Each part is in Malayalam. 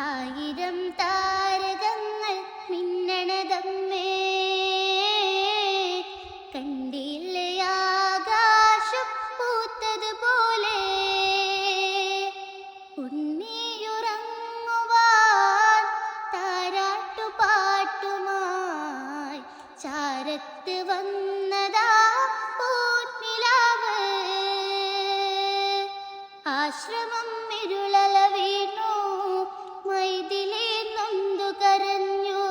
ആയിരം താരകങ്ങൾ മിന്നണതമ്മേ, കണ്ടില്ലേ ആകാശം പൂത്തതുപോലെ. ഉണ്ണിയുറങ്ങുവാൻ താരാട്ടുപാട്ടുമായി ചാരത്ത് വന്നതാ പൂനിലാവ്. ആശ്രമം ഇരുളല വീണു, മൈഥിലി നൊന്തു കരഞ്ഞു.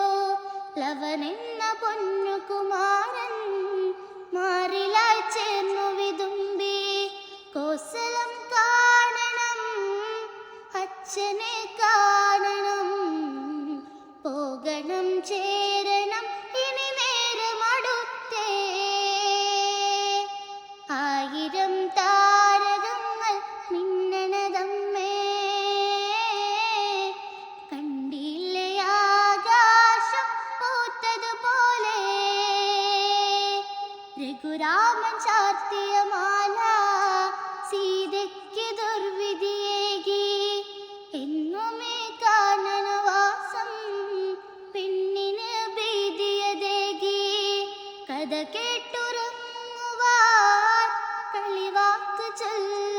ലവനെന്ന പൊന്നുകുമാരൻ മാറിലായി ചേർന്നു വിതുമ്പി. കോസലം കാണണം, അച്ഛനെ കാണണം, പോകണം ചേരണം, ഇനി നേരമടുത്തേ. ആയിരം താരകങ്ങൾ മിന്നണതമ്മേ, കണ്ടില്ലേ ആകാശം പൂത്തതുപോലെ. രഘുരാമൻ ചാർത്തിയ മാല സീതയ്ക്ക് ദുർവിധിയേകി. എന്നുമേ കാനനവാസം പെണ്ണിന് ഭീതിയതേകി. കഥ കേട്ടുറങ്ങുവാൻ കളിവാക്ക് ചൊല്ല